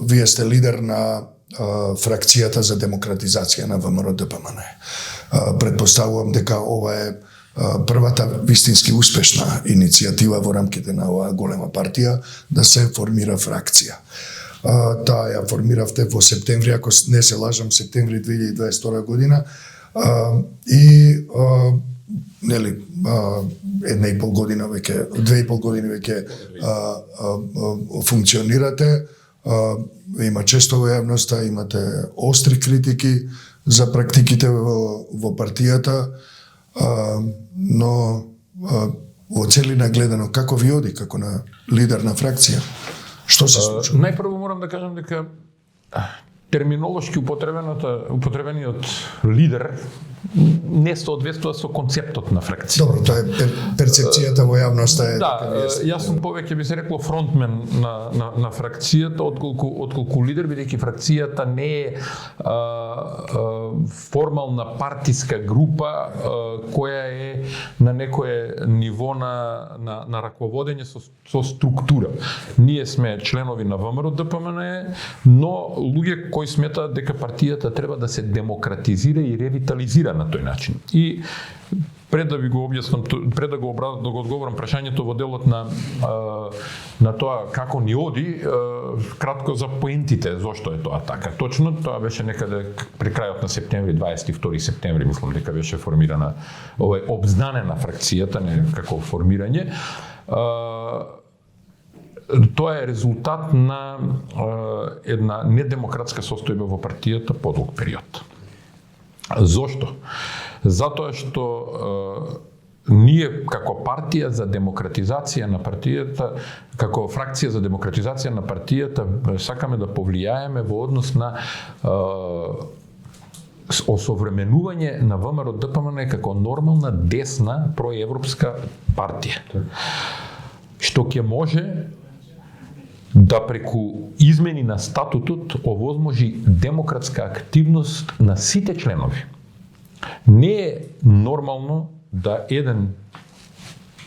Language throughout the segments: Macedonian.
вие сте лидер на фракцијата за демократизација на ВМРО-ДПМН. Предпоставувам дека ова е првата вистински успешна иницијатива во рамките на оваа голема партија да се формира фракција. Таа ја формиравте во септември, ако не се лажам, септември 2022 година, и нели 2,5 години веќе функционирате. Има често во јавноста, имате остри критики за практиките во партијата, но во целина гледано, како ви оди како на лидер на фракција? Што се случува? Најпрво морам да кажам дека терминолошки употребениот лидер не соодветствува со концептот на фракција. Добро, тоа е перцепцијата во јавноста е. Да, јас сум повеќе би се рекло фронтмен на фракцијата отколку лидер, бидејќи фракцијата не е формална партиска група која е на некое ниво на раководење со структура. Ние сме членови на ВМРО-ДПМН, но луѓе кои сметаат дека партијата треба да се демократизира и ревитализира на тој начин. И пред да ви го објаснам, пред да го одговорам прашањето во делот на тоа како ни оди, кратко за поентите зошто е тоа така. Точно тоа беше некаде при крајот на септември, 22 септември, мислам дека беше формирана обзнанена фракцијата, не како формирање. Тоа е резултат на една недемократска состојба во партијата по долг период. Зошто? Затоа што ние како партија за демократизација на партијата, како фракција за демократизација на партијата, сакаме да повлијаеме во однос на осовременување на ВМРО-ДПМН како нормална десна проевропска партија. Што ќе може да преку измени на статутот овозможи демократска активност на сите членови. Не е нормално да еден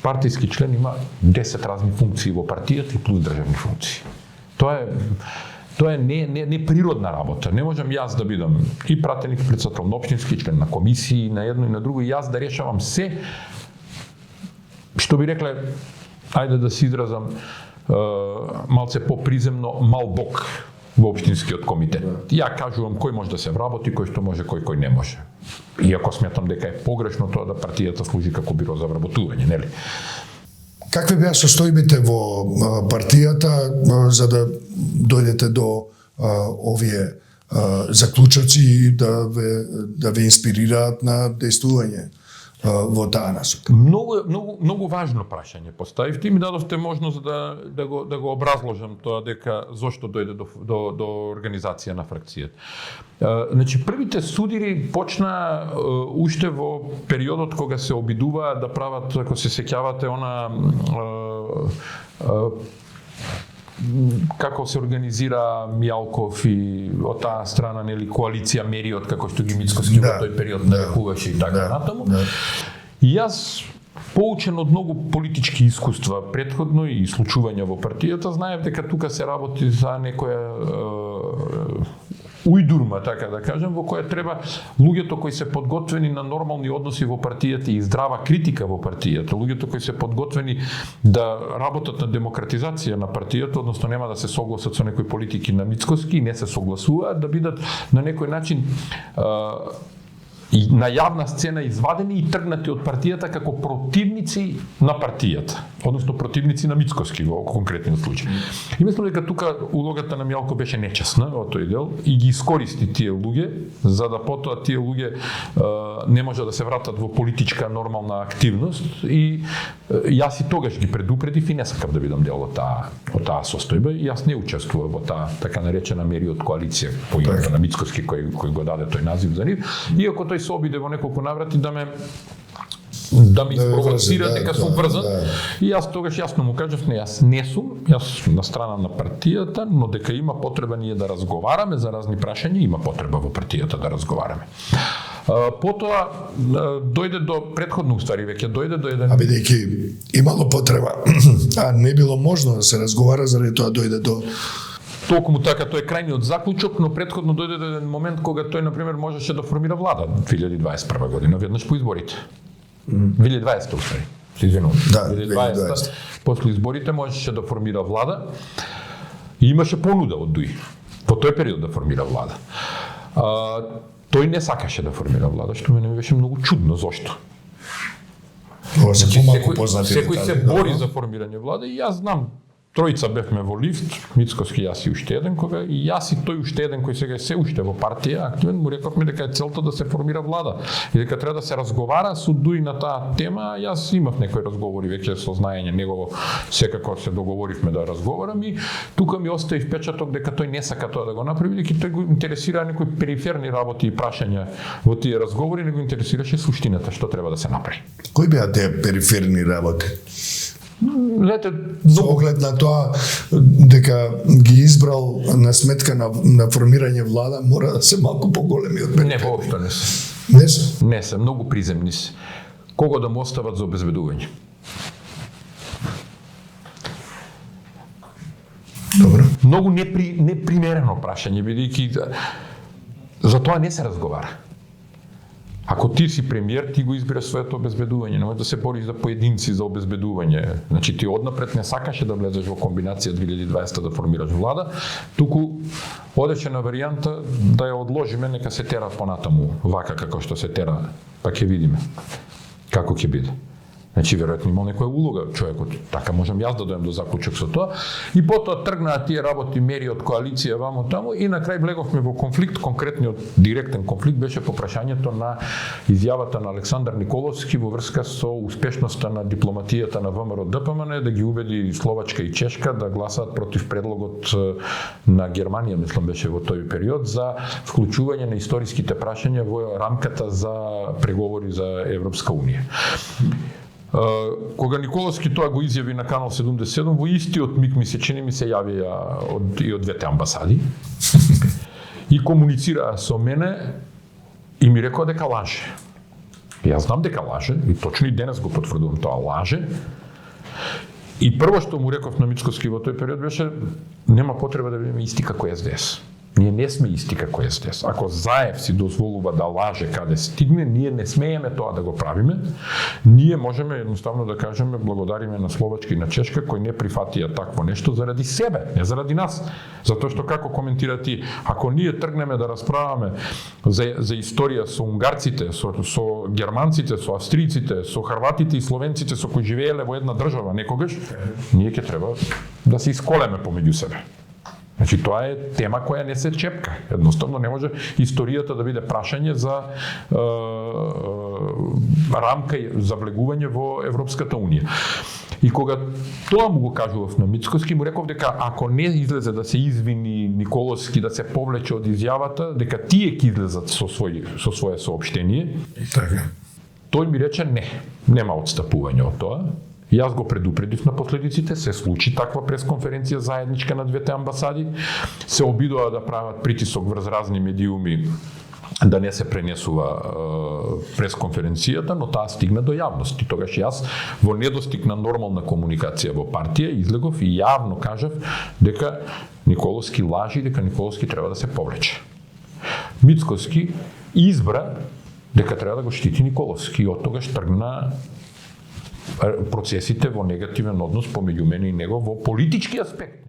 партиски член има 10 разни функции во партијата и плюс државни функции. Тоа е не природна работа. Не можам јас да бидам и пратеник председател на општински, член на комисии, на едно и на друго, и јас да решавам се, што би рекле, ајде да се изразам малце поприземно, мал бог во општинскиот комитет. Ја кажувам кој може да се вработи, кој што може, кој не може. Иако сметам дека е погрешно тоа да партијата служи како биро за вработување, нели? Какви беа состојбите во партијата за да дојдете до овие заклучоци и да ве инспирираат на дејствување во таа насока? Многу важно прашање поставивте и ми дадовте можност да го образложам тоа дека зошто дојде до организација на фракцијата. Значи првите судири почна уште во периодот кога се обидуваа да прават, ако се сеќавате, како се организира Мијалков и од таа страна, нели, коалиција Мериот, како што ги Мицкоски во тој период нарекуваше и така натаму. И јас, поучен од многу политички искуства претходно и случувања во партијата, знаев дека тука се работи за некоја ујдурма, така да кажем, во која треба луѓето кои се подготвени на нормални односи во партијата и здрава критика во партијата, луѓето кои се подготвени да работат на демократизација на партијата, односно нема да се согласат со некои политики на Мицкоски и не се согласуваат, да бидат на некој начин и на јавна сцена извадени и тргнати од партијата како противници на партијата, односно противници на Мицкоски во конкретниот случај. И мислам дека тука улогата на Мијалко беше нечесна во тој дел и ги искористи тие луѓе за да потоа тие луѓе не може да се вратат во политичка нормална активност и јас и тогаш ги предупредив и не сакав да бидам дел од таа состојба и јас не учествував во таа така наречена Мериот коалиција по името на Мицкоски кој го даде тој назив за нив, иако тој се обиде во неколку наврати да ми спровоцира дека сум врзан. И јас тогаш јасно му кажав, не, јас не сум, јас на страна на партијата, но дека има потреба ние да разговараме за разни прашања, има потреба во партијата да разговараме. Потоа дојде до претходно уствари, веќе дојде до еден... Бидејќи имало потреба, а не било можно да се разговара, заради тоа дојде до Толку така, тој е крајниот заклучок, но претходно дојде еден момент кога тој, например, можеше да формира влада 2021 година, веднаш по изборите. 2020 уствари, се извинувам. Да, 2020. После изборите можеше да формира влада и имаше понуда од ДУИ во тој период да формира влада. Тој не сакаше да формира влада, што мене беше многу чудно, зошто? Ова се помалку познати секој се бори за формирање влада и јас знам, тројца бевме во лифт, Мицкоски, јас и уште еден, кога и јас и тој уште еден кој сега е се уште во партија активен, му рековме дека е целта да се формира влада и дека треба да се разговара со ДУИ на таа тема. Јас имав некои разговори веќе со знаење негово, секако се договоривме да разговарам и тука ми остави впечаток дека тој не сака тоа да го направи, бидејќи тој го интересира некои периферни работи и прашања во тие разговори, не го интересираше суштината што треба да се направи. Кои беа тие периферни работи? Знаете, Со оглед на тоа дека ги избрал на сметка на формирање влада, мора да се малку поголеми од не, воопшто не се. Не се? Не се, многу приземни се. Кого да му остават за обезбедување? Добро. Многу непримерено прашање, бидејќи за тоа не се разговара. Ако ти си премиер, ти го избереш своето обезбедување, не може да се бориш за поединци за обезбедување. Значи ти однапред не сакаше да влезеш во комбинација 2020 да формираш влада, туку одеше на варијанта да ја одложиме, нека се тера понатаму, вака како што се тера, па ќе видиме како ќе биде. Значи, веројатно имал некоја улога човекот, така можам јас да дојдам до заклучок со тоа. И потоа тргнаа тие работи мери од коалиција вамо таму и на крај влеговме во конфликт, конкретниот директен конфликт беше по прашањето на изјавата на Александар Николовски во врска со успешноста на дипломатијата на ВМРО ДПМН да ги убеди Словачка и Чешка да гласаат против предлогот на Германија, мислам беше во тој период, за вклучување на историските прашања во рамката за преговори за Европска унија. Кога Николовски тоа го изјави на Канал 77, во истиот миг ми се јавија од двете амбасади и комуницираа со мене и ми рекоа дека лаже. Јас знам дека лаже и точно и денес го потврдувам, тоа лаже. И прво што му реков на Мицкоски во тој период беше нема потреба да бидеме исти како СДС. Ние не сме исти како СДС. Ако Заев си дозволува да лаже каде стигне, ние не смееме тоа да го правиме. Ние можеме едноставно да кажеме благодариме на Словачка и на Чешка кои не прифатија такво нешто заради себе, не заради нас. Затоа што како коментира ти, ако ние тргнеме да расправаме за историја со унгарците, со германците, со австријците, со хрватите и словенците со кои живееле во една држава некогаш, ние ќе треба да се исколеме помеѓу себе. Значи, тоа е тема која не се чепка. Едноставно не може историјата да биде прашање за рамка за влегување во Европската унија. И кога тоа му го кажував на Мицкоски, му реков дека ако не излезе да се извини Николовски, да се повлече од изјавата, дека тие ќе излезат со свое соопштение. Така. Тој ми рече не, нема отстапување од тоа. Јас го предупредив на последиците, се случи таква пресконференција заедничка на двете амбасади, се обидоа да прават притисок врз разни медиуми да не се пренесува пресконференцијата, но таа стигна до јавност. И тогаш јас во недостиг на нормална комуникација во партија излегов и јавно кажав дека Николовски лажи, дека Николовски треба да се повлече. Мицкоски избра дека треба да го штити Николовски и од тогаш тргна процесите во негативен однос помеѓу мене и него во политички аспект.